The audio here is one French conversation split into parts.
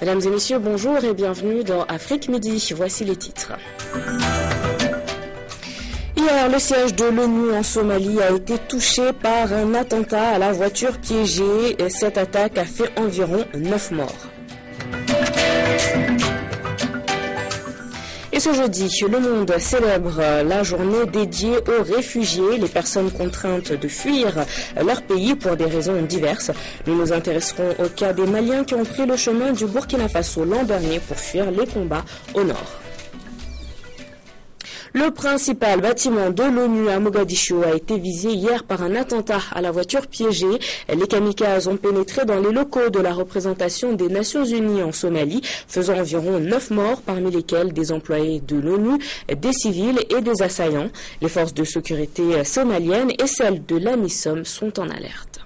Mesdames et messieurs, bonjour et bienvenue dans Afrique Midi. Voici les titres. Hier, le siège de l'ONU en Somalie a été touché par un attentat à la voiture piégée. Cette attaque a fait environ 9 morts. Et ce jeudi, le monde célèbre la journée dédiée aux réfugiés, les personnes contraintes de fuir leur pays pour des raisons diverses. Nous nous intéresserons au cas des Maliens qui ont pris le chemin du Burkina Faso l'an dernier pour fuir les combats au nord. Le principal bâtiment de l'ONU à Mogadiscio a été visé hier par un attentat à la voiture piégée. Les kamikazes ont pénétré dans les locaux de la représentation des Nations Unies en Somalie, faisant environ 9 morts, parmi lesquels des employés de l'ONU, des civils et des assaillants. Les forces de sécurité somaliennes et celles de l'AMISOM sont en alerte.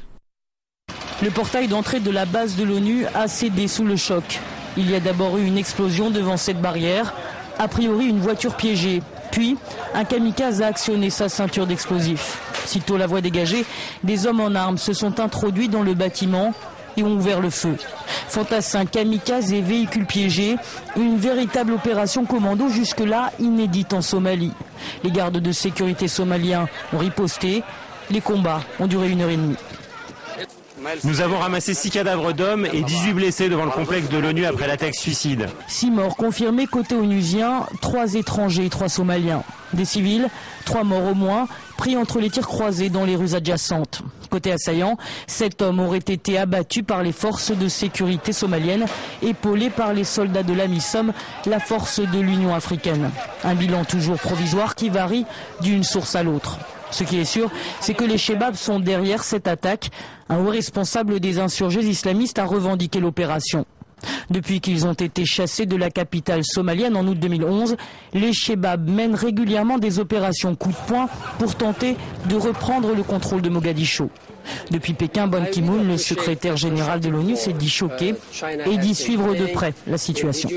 Le portail d'entrée de la base de l'ONU a cédé sous le choc. Il y a d'abord eu une explosion devant cette barrière, a priori une voiture piégée. Puis, un kamikaze a actionné sa ceinture d'explosifs. Sitôt la voie dégagée, des hommes en armes se sont introduits dans le bâtiment et ont ouvert le feu. Fantassins, kamikazes et véhicules piégés, une véritable opération commando jusque-là inédite en Somalie. Les gardes de sécurité somaliens ont riposté. Les combats ont duré 1h30. Nous avons ramassé 6 cadavres d'hommes et 18 blessés devant le complexe de l'ONU après l'attaque suicide. 6 morts confirmés côté onusien, 3 étrangers et 3 somaliens. Des civils, 3 morts au moins, pris entre les tirs croisés dans les rues adjacentes. Côté assaillant, 7 hommes auraient été abattus par les forces de sécurité somaliennes, épaulés par les soldats de l'AMISOM, la force de l'Union africaine. Un bilan toujours provisoire qui varie d'une source à l'autre. Ce qui est sûr, c'est que les Chebabs sont derrière cette attaque. Un haut responsable des insurgés islamistes a revendiqué l'opération. Depuis qu'ils ont été chassés de la capitale somalienne en août 2011, les Chebabs mènent régulièrement des opérations coup de poing pour tenter de reprendre le contrôle de Mogadiscio. Depuis Pékin, Ban Ki-moon, le secrétaire général de l'ONU, s'est dit choqué et dit suivre de près la situation.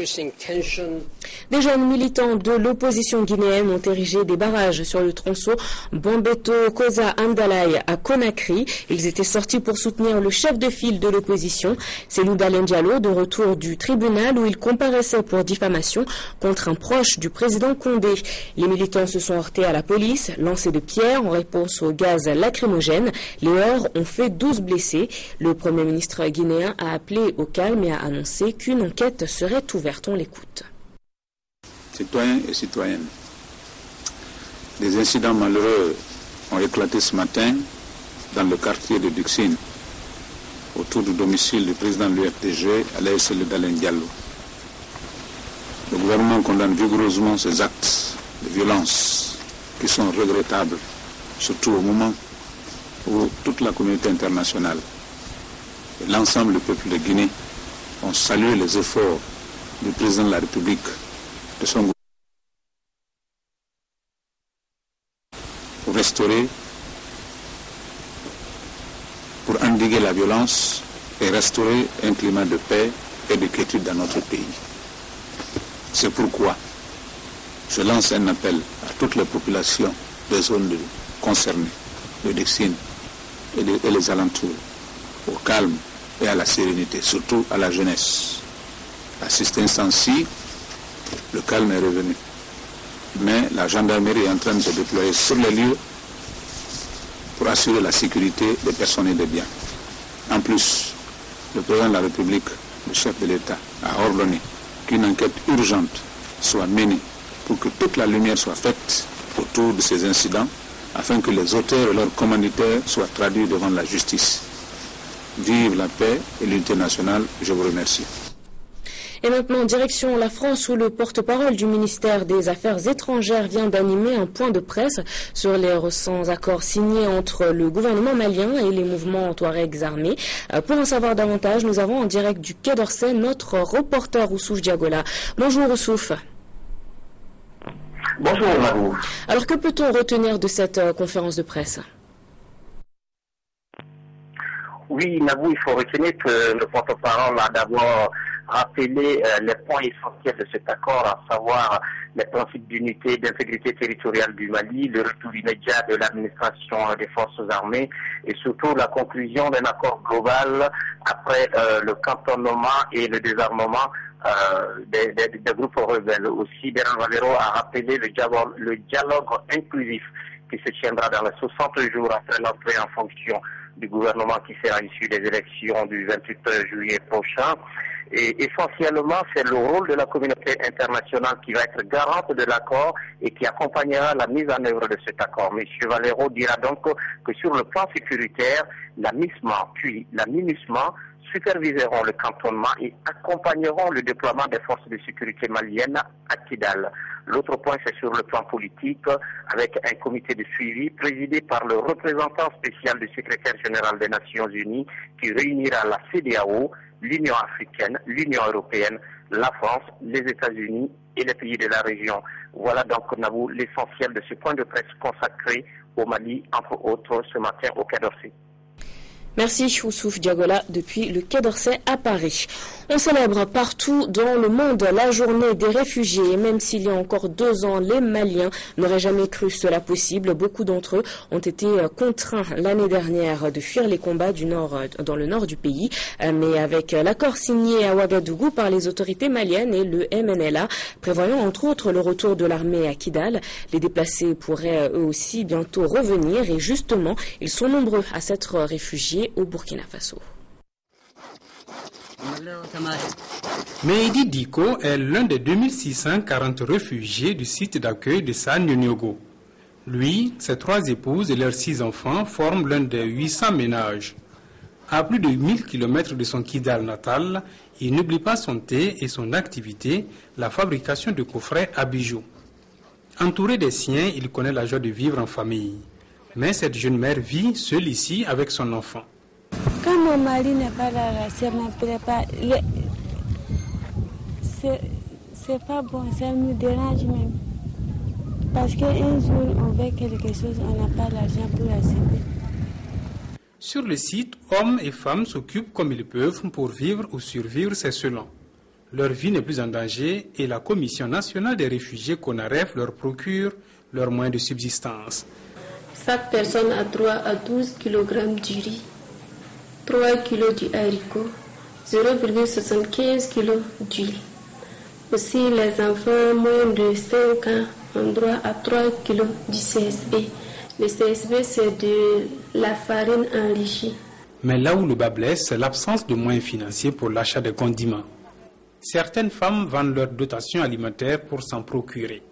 Des jeunes militants de l'opposition guinéenne ont érigé des barrages sur le tronçon Bambeto-Koza-Andalaï à Conakry. Ils étaient sortis pour soutenir le chef de file de l'opposition, Cellou Dalein Diallo, de retour du tribunal où il comparaissait pour diffamation contre un proche du président Condé. Les militants se sont heurtés à la police, lancés de pierres en réponse au gaz lacrymogène. Les heurts ont fait 12 blessés. Le Premier ministre guinéen a appelé au calme et a annoncé qu'une enquête serait ouverte. On l'écoute. Citoyens et citoyennes, des incidents malheureux ont éclaté ce matin dans le quartier de Duxine, autour du domicile du président de l'UFDG, Alain Cellou Dalein Diallo. Le gouvernement condamne vigoureusement ces actes de violence qui sont regrettables, surtout au moment où toute la communauté internationale et l'ensemble du peuple de Guinée ont salué les efforts du président de la République, de son gouvernement, pour restaurer, pour endiguer la violence et restaurer un climat de paix et de quiétude dans notre pays. C'est pourquoi je lance un appel à toutes les populations des zones concernées, de Duxine et les alentours, au calme et à la sérénité, surtout à la jeunesse. À cet instant-ci, le calme est revenu. Mais la gendarmerie est en train de se déployer sur les lieux pour assurer la sécurité des personnes et des biens. En plus, le président de la République, le chef de l'État, a ordonné qu'une enquête urgente soit menée pour que toute la lumière soit faite autour de ces incidents, afin que les auteurs et leurs commanditaires soient traduits devant la justice. Vive la paix et l'unité nationale. Je vous remercie. Et maintenant, direction la France, où le porte-parole du ministère des Affaires étrangères vient d'animer un point de presse sur les récents accords signés entre le gouvernement malien et les mouvements touaregs armés. Pour en savoir davantage, nous avons en direct du Quai d'Orsay notre reporter Oussouf Diagola. Bonjour Oussouf. Bonjour Marou. Alors que peut-on retenir de cette conférence de presse ? Oui, Nabou, il faut retenir que le porte-parole a d'abord rappelé les points essentiels de cet accord, à savoir les principes d'unité et d'intégrité territoriale du Mali, le retour immédiat de l'administration des forces armées et surtout la conclusion d'un accord global après le cantonnement et le désarmement des groupes rebelles. Aussi, Bernard Valero a rappelé le dialogue inclusif qui se tiendra dans les 60 jours après l'entrée en fonction du gouvernement qui sera issu des élections du 28 juillet prochain. Et essentiellement, c'est le rôle de la communauté internationale qui va être garante de l'accord et qui accompagnera la mise en œuvre de cet accord. M. Valero dira donc que sur le plan sécuritaire, la MISMA puis la MINUSMA superviseront le cantonnement et accompagneront le déploiement des forces de sécurité maliennes à Kidal. L'autre point, c'est sur le plan politique, avec un comité de suivi présidé par le représentant spécial du secrétaire général des Nations Unies qui réunira la CEDEAO, l'Union africaine, l'Union européenne, la France, les États-Unis et les pays de la région. Voilà donc, Nabou, l'essentiel de ce point de presse consacré au Mali, entre autres, ce matin au Quai d'Orsay. Merci Oussouf Diagola depuis le Quai d'Orsay à Paris. On célèbre partout dans le monde la journée des réfugiés. Et même s'il y a encore 2 ans, les Maliens n'auraient jamais cru cela possible. Beaucoup d'entre eux ont été contraints l'année dernière de fuir les combats dans le nord du pays. Mais avec l'accord signé à Ouagadougou par les autorités maliennes et le MNLA, prévoyant entre autres le retour de l'armée à Kidal, les déplacés pourraient eux aussi bientôt revenir. Et justement, ils sont nombreux à s'être réfugiés au Burkina Faso. Mehdi Diko est l'un des 2640 réfugiés du site d'accueil de Sanyonyogo. Lui, ses 3 épouses et leurs 6 enfants forment l'un des 800 ménages. À plus de 1000 km de son Kidal natal, il n'oublie pas son thé et son activité, la fabrication de coffrets à bijoux. Entouré des siens, il connaît la joie de vivre en famille. Mais cette jeune mère vit seule ici avec son enfant. Quand mon mari n'est pas là, ça ne me plaît pas. C'est pas bon, ça nous dérange même. Parce qu'un jour, on veut quelque chose, on n'a pas l'argent pour acheter. Sur le site, hommes et femmes s'occupent comme ils peuvent pour vivre ou survivre, c'est selon. Leur vie n'est plus en danger et la Commission nationale des réfugiés CONAREF leur procure leurs moyens de subsistance. Chaque personne a droit à 12 kg du riz, 3 kg du haricot, 0,75 kg d'huile. Aussi, les enfants moins de 5 ans ont droit à 3 kg du CSB. Le CSB, c'est de la farine enrichie. Mais là où le bas blesse, c'est l'absence de moyens financiers pour l'achat de condiments. Certaines femmes vendent leur dotation alimentaire pour s'en procurer.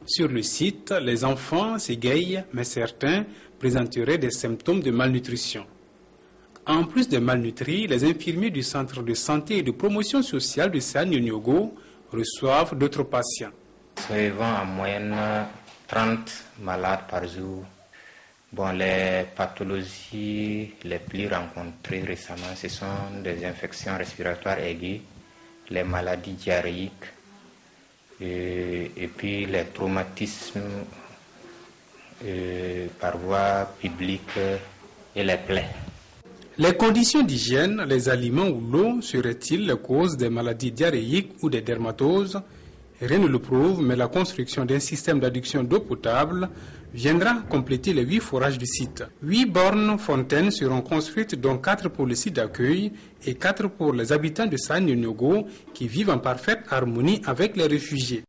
Sur le site, les enfants s'égayent, mais certains présenteraient des symptômes de malnutrition. En plus de malnutris, les infirmiers du centre de santé et de promotion sociale de Sanyonyogo reçoivent d'autres patients. Nous recevons en moyenne 30 malades par jour. Bon, les pathologies les plus rencontrées récemment, ce sont des infections respiratoires aiguës, les maladies diarrhéiques, et puis les traumatismes par voie publique et les plaies. Les conditions d'hygiène, les aliments ou l'eau seraient-ils les causes des maladies diarrhéiques ou des dermatoses? Rien ne le prouve, mais la construction d'un système d'adduction d'eau potable viendra compléter les 8 forages du site. 8 bornes fontaines seront construites, dont 4 pour le site d'accueil et 4 pour les habitants de Sanyonyogo qui vivent en parfaite harmonie avec les réfugiés.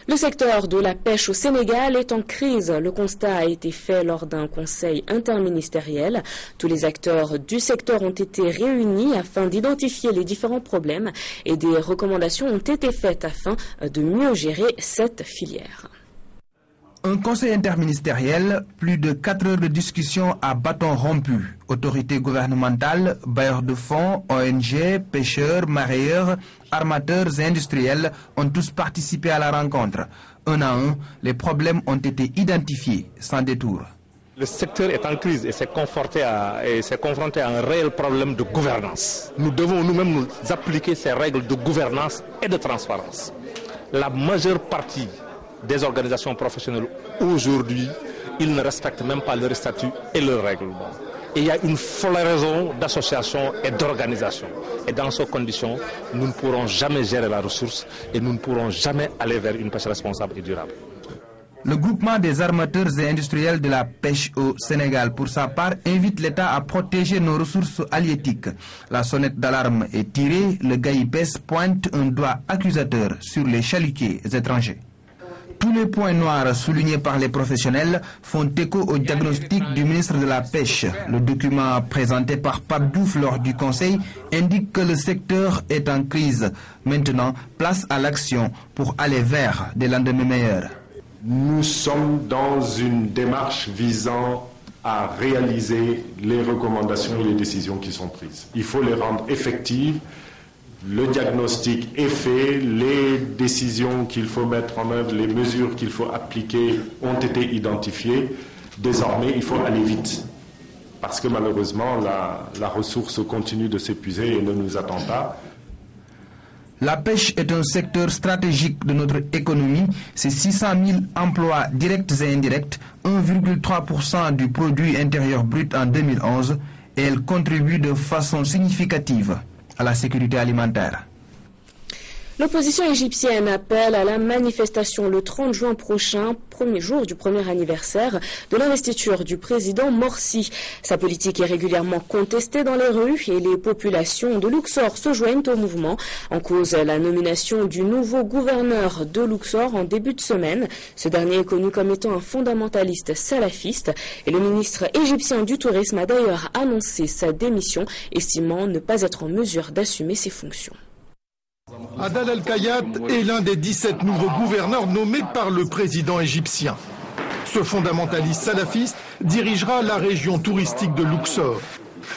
Le secteur de la pêche au Sénégal est en crise. Le constat a été fait lors d'un conseil interministériel. Tous les acteurs du secteur ont été réunis afin d'identifier les différents problèmes et des recommandations ont été faites afin de mieux gérer cette filière. Un conseil interministériel, plus de 4 heures de discussion à bâton rompu. Autorités gouvernementales, bailleurs de fonds, ONG, pêcheurs, mareyeurs, armateurs et industriels ont tous participé à la rencontre. Un à un, les problèmes ont été identifiés sans détour. Le secteur est en crise et s'est confronté à un réel problème de gouvernance. Nous devons nous-mêmes nous appliquer ces règles de gouvernance et de transparence. La majeure partie des organisations professionnelles aujourd'hui, ils ne respectent même pas leurs statuts et leurs règlements. Et il y a une floraison d'associations et d'organisations. Et dans ces conditions, nous ne pourrons jamais gérer la ressource et nous ne pourrons jamais aller vers une pêche responsable et durable. Le groupement des armateurs et industriels de la pêche au Sénégal, pour sa part, invite l'État à protéger nos ressources halieutiques. La sonnette d'alarme est tirée, le GAIPES pointe un doigt accusateur sur les chalutiers étrangers. Tous les points noirs soulignés par les professionnels font écho au diagnostic du ministre de la Pêche. Le document présenté par Pape Diouf lors du Conseil indique que le secteur est en crise. Maintenant, place à l'action pour aller vers des lendemains meilleurs. Nous sommes dans une démarche visant à réaliser les recommandations et les décisions qui sont prises. Il faut les rendre effectives. Le diagnostic est fait, les décisions qu'il faut mettre en œuvre, les mesures qu'il faut appliquer ont été identifiées. Désormais, il faut aller vite. Parce que malheureusement, la ressource continue de s'épuiser et ne nous attend pas. La pêche est un secteur stratégique de notre économie. C'est 600 000 emplois directs et indirects, 1,3% du produit intérieur brut en 2011, et elle contribue de façon significative à la sécurité alimentaire. L'opposition égyptienne appelle à la manifestation le 30 juin prochain, premier jour du premier anniversaire de l'investiture du président Morsi. Sa politique est régulièrement contestée dans les rues et les populations de Luxor se joignent au mouvement. En cause, la nomination du nouveau gouverneur de Luxor en début de semaine. Ce dernier est connu comme étant un fondamentaliste salafiste et le ministre égyptien du Tourisme a d'ailleurs annoncé sa démission, estimant ne pas être en mesure d'assumer ses fonctions. Adel Al-Kayat est l'un des 17 nouveaux gouverneurs nommés par le président égyptien. Ce fondamentaliste salafiste dirigera la région touristique de Luxor.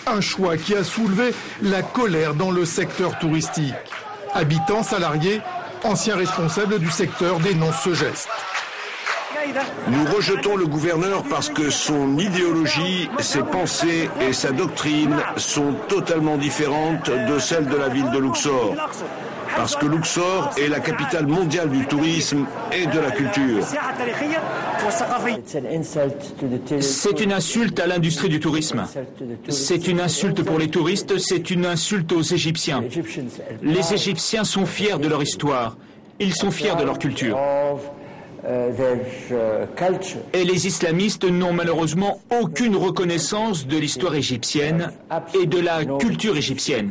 Un choix qui a soulevé la colère dans le secteur touristique. Habitants, salariés, anciens responsables du secteur dénoncent ce geste. Nous rejetons le gouverneur parce que son idéologie, ses pensées et sa doctrine sont totalement différentes de celles de la ville de Luxor. Parce que Luxor est la capitale mondiale du tourisme et de la culture. C'est une insulte à l'industrie du tourisme. C'est une insulte pour les touristes, c'est une insulte aux Égyptiens. Les Égyptiens sont fiers de leur histoire, ils sont fiers de leur culture. Et les islamistes n'ont malheureusement aucune reconnaissance de l'histoire égyptienne et de la culture égyptienne.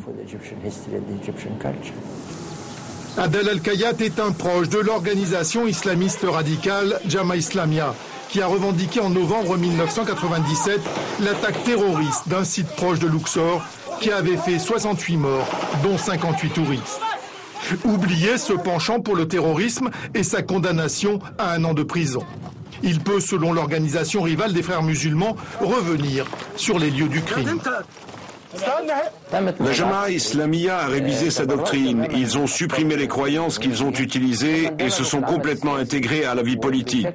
Adel Al-Kayat est un proche de l'organisation islamiste radicale Jama Islamia, qui a revendiqué en novembre 1997 l'attaque terroriste d'un site proche de Luxor qui avait fait 68 morts, dont 58 touristes. Oublier ce penchant pour le terrorisme et sa condamnation à 1 an de prison. Il peut, selon l'organisation rivale des frères musulmans, revenir sur les lieux du crime. La Jama'a Islamia a révisé sa doctrine. Ils ont supprimé les croyances qu'ils ont utilisées et se sont complètement intégrés à la vie politique.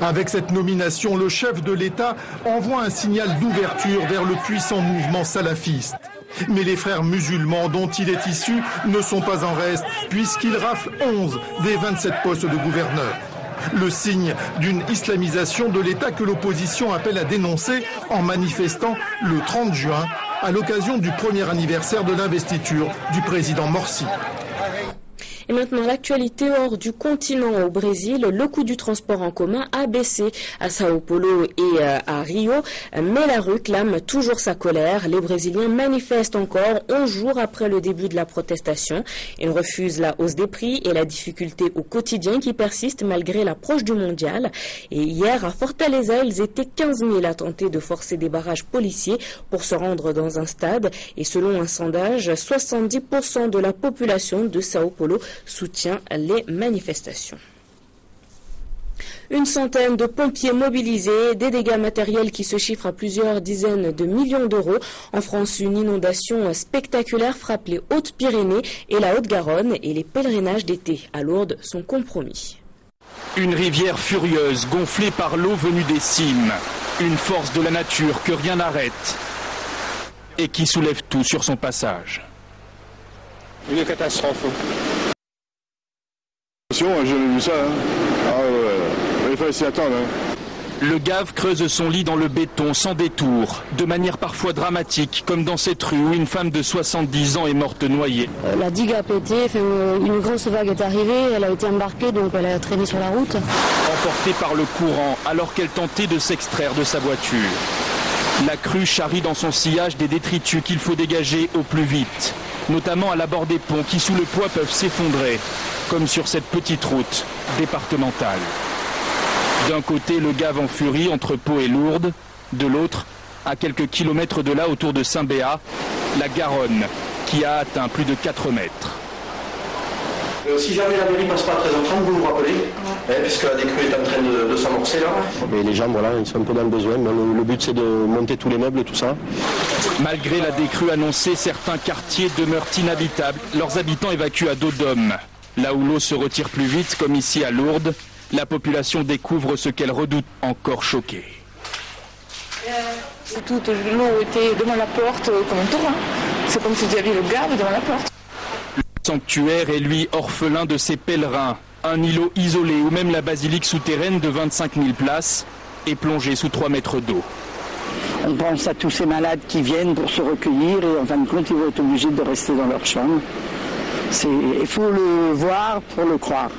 Avec cette nomination, le chef de l'État envoie un signal d'ouverture vers le puissant mouvement salafiste. Mais les frères musulmans dont il est issu ne sont pas en reste, puisqu'ils raflent 11 des 27 postes de gouverneur. Le signe d'une islamisation de l'État que l'opposition appelle à dénoncer en manifestant le 30 juin à l'occasion du premier anniversaire de l'investiture du président Morsi. Et maintenant, l'actualité hors du continent. Au Brésil, le coût du transport en commun a baissé à Sao Paulo et à Rio, mais la rue clame toujours sa colère. Les Brésiliens manifestent encore 11 jours après le début de la protestation. Ils refusent la hausse des prix et la difficulté au quotidien qui persiste malgré l'approche du mondial. Et hier, à Fortaleza, ils étaient 15 000 à tenter de forcer des barrages policiers pour se rendre dans un stade. Et selon un sondage, 70% de la population de Sao Paulo soutient les manifestations. Une centaine de pompiers mobilisés, des dégâts matériels qui se chiffrent à plusieurs dizaines de millions d'euros. En France, une inondation spectaculaire frappe les Hautes-Pyrénées et la Haute-Garonne et les pèlerinages d'été à Lourdes sont compromis. Une rivière furieuse gonflée par l'eau venue des cimes. Une force de la nature que rien n'arrête et qui soulève tout sur son passage. Une catastrophe. J'ai vu ça, hein. Ah ouais, il fallait s'y attendre. Hein. Le gave creuse son lit dans le béton sans détour, de manière parfois dramatique, comme dans cette rue où une femme de 70 ans est morte noyée. La digue a pété, une grosse vague est arrivée, elle a été embarquée, donc elle a traîné sur la route. Emportée par le courant alors qu'elle tentait de s'extraire de sa voiture. La crue charrie dans son sillage des détritus qu'il faut dégager au plus vite, notamment à l'abord des ponts qui sous le poids peuvent s'effondrer, comme sur cette petite route départementale. D'un côté, le gave en furie entre Pau et Lourdes, de l'autre, à quelques kilomètres de là, autour de Saint-Béat, la Garonne, qui a atteint plus de 4 mètres. Si jamais la mairie passe pas à 13h30, vous nous rappelez, puisque la décrue est en train de s'amorcer là. Et les gens, voilà, ils sont un peu dans le besoin. Le but, c'est de monter tous les meubles et tout ça. Malgré la décrue annoncée, certains quartiers demeurent inhabitables. Leurs habitants évacuent à dos d'homme. Là où l'eau se retire plus vite, comme ici à Lourdes, la population découvre ce qu'elle redoute, encore choquée. Toute l'eau était devant la porte comme un torrent. C'est comme si vous aviez le gave devant la porte. Le sanctuaire est lui orphelin de ses pèlerins. Un îlot isolé ou même la basilique souterraine de 25 000 places est plongée sous 3 mètres d'eau. On pense à tous ces malades qui viennent pour se recueillir et en fin de compte ils vont être obligés de rester dans leur chambre. Il faut le voir pour le croire.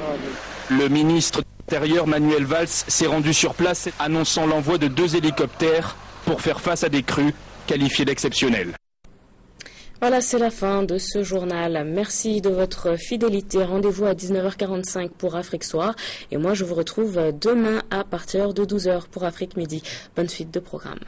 Le ministre de l'Intérieur Manuel Valls s'est rendu sur place annonçant l'envoi de 2 hélicoptères pour faire face à des crues qualifiées d'exceptionnelles. Voilà, c'est la fin de ce journal. Merci de votre fidélité. Rendez-vous à 19h45 pour Afrique Soir. Et moi, je vous retrouve demain à partir de 12h pour Afrique Midi. Bonne suite de programme.